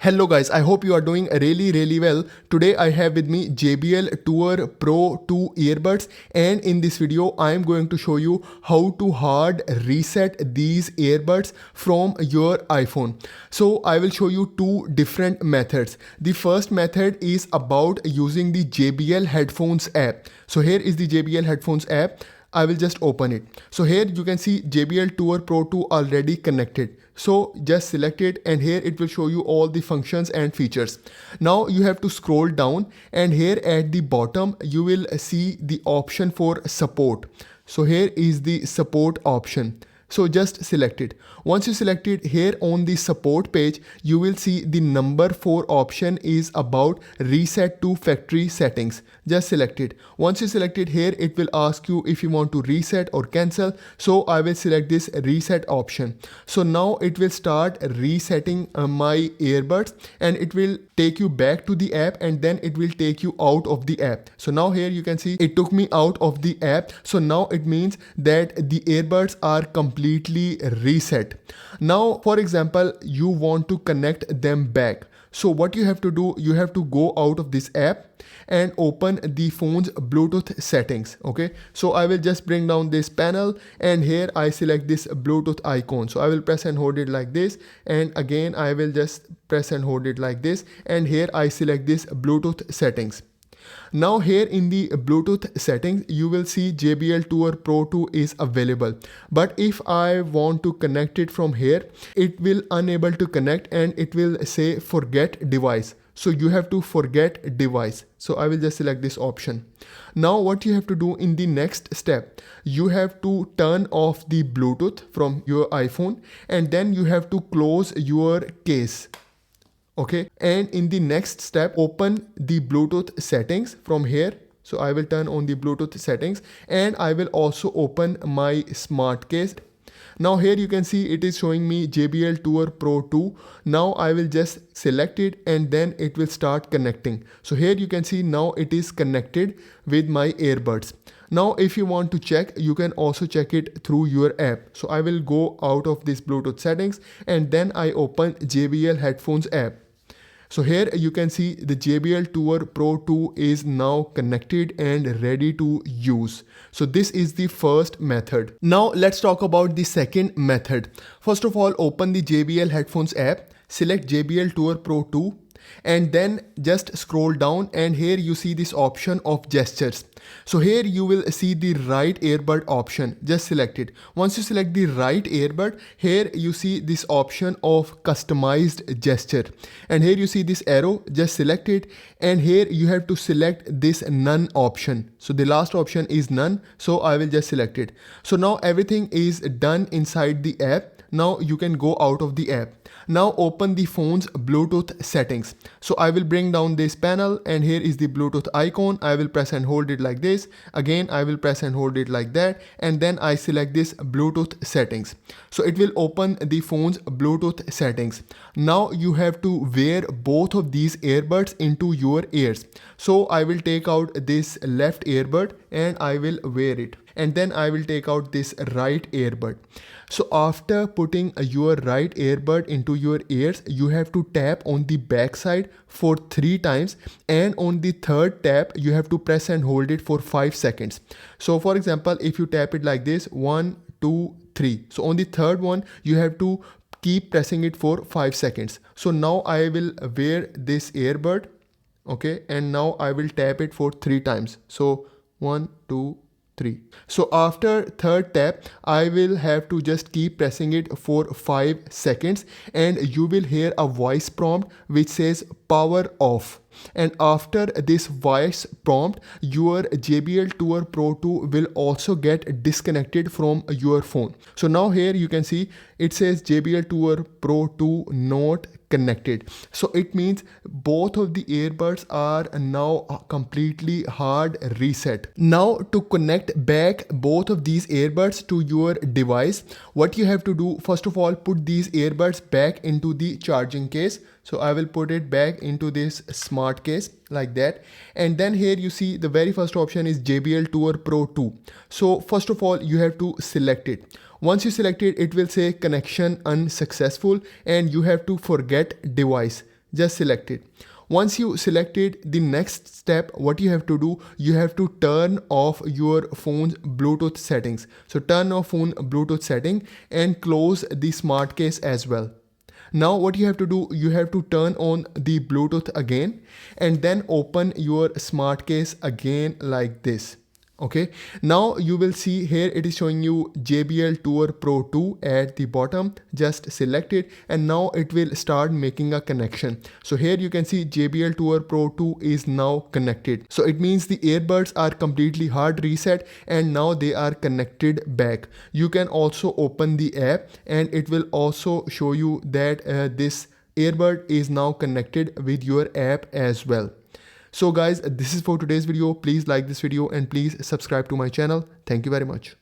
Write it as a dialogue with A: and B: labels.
A: Hello guys, I hope you are doing really well. Today I have with me JBL Tour Pro 2 earbuds, and in this video I am going to show you how to hard reset these earbuds from your iPhone. So I will show you two different methods. The first method is about using the JBL headphones app. So here is the JBL headphones app. I will just open it. So here you can see JBL Tour Pro 2 already connected. So just select it and here it will show you all the functions and features. Now you have to scroll down and here at the bottom you will see the option for support. So here is the support option. So just select it. Once you select it, here on the support page, you will see the number 4 option is about reset to factory settings. Just select it. Once you select it, here it will ask you if you want to reset or cancel. So I will select this reset option. So now it will start resetting my earbuds and it will take you back to the app and then it will take you out of the app. So now here you can see it took me out of the app. So now it means that the earbuds are completely reset. Now, for example, you want to connect them back. So what you have to do, you have to go out of this app and open the phone's Bluetooth settings. Okay, so I will just bring down this panel and here I select this Bluetooth icon. So I will press and hold it like this, and again I will just press and hold it like this, and here I select this Bluetooth settings. Now here in the Bluetooth settings, you will see JBL Tour Pro 2 is available. But if I want to connect it from here, it will unable to connect and it will say forget device. So you have to forget device. So I will just select this option. Now what you have to do in the next step, you have to turn off the Bluetooth from your iPhone and then you have to close your case. Okay, and in the next step, open the Bluetooth settings from here. So I will turn on the Bluetooth settings and I will also open my smart case. Now here you can see it is showing me JBL Tour Pro 2. Now I will just select it and then it will start connecting. So here you can see now it is connected with my earbuds. Now if you want to check, you can also check it through your app. So I will go out of this Bluetooth settings and then I open JBL headphones app. So here you can see the JBL Tour Pro 2 is now connected and ready to use. So this is the first method. Now let's talk about the second method. First of all, open the JBL headphones app, select JBL Tour Pro 2 and then just scroll down and here you see this option of gestures. So here you will see the right earbud option. Just select it. Once you select the right earbud, here you see this option of customized gesture and here you see this arrow. Just select it and here you have to select this none option. So the last option is none, so I will just select it. So now everything is done inside the app. Now you can go out of the app. Now open the phone's Bluetooth settings. So I will bring down this panel and here is the Bluetooth icon. I will press and hold it like this. Again, I will press and hold it like that. And then I select this Bluetooth settings. So it will open the phone's Bluetooth settings. Now you have to wear both of these earbuds into your ears. So I will take out this left earbud and I will wear it. And then I will take out this right earbud. So after putting your right earbud into your ears, you have to tap on the back side for 3 times and on the third tap, you have to press and hold it for 5 seconds. So for example, if you tap it like this, 1, 2, 3. So on the third one, you have to keep pressing it for 5 seconds. So now I will wear this earbud. Okay, and now I will tap it for 3 times. So 1, 2, 3. So after third tap, I will have to just keep pressing it for 5 seconds and you will hear a voice prompt which says power off. And after this voice prompt, your JBL Tour Pro 2 will also get disconnected from your phone. So now here you can see it says JBL Tour Pro 2 not connected. So it means both of the earbuds are now completely hard reset. Now to connect back both of these earbuds to your device, what you have to do, first of all, put these earbuds back into the charging case. So I will put it back into this smart case like that. And then here you see the very first option is JBL Tour Pro 2. So first of all, you have to select it. Once you select it, it will say connection unsuccessful and you have to forget device. Just select it. Once you selected, the next step, what you have to do, you have to turn off your phone's Bluetooth settings. So turn off phone Bluetooth setting and close the smart case as well. Now what you have to do, you have to turn on the Bluetooth again and then open your smart case again like this. Okay, now you will see here it is showing you JBL Tour Pro 2 at the bottom. Just select it and now it will start making a connection. So here you can see JBL Tour Pro 2 is now connected. So it means the earbuds are completely hard reset and now they are connected back. You can also open the app and it will also show you that this earbud is now connected with your app as well. So guys, this is for today's video. Please like this video and please subscribe to my channel. Thank you very much.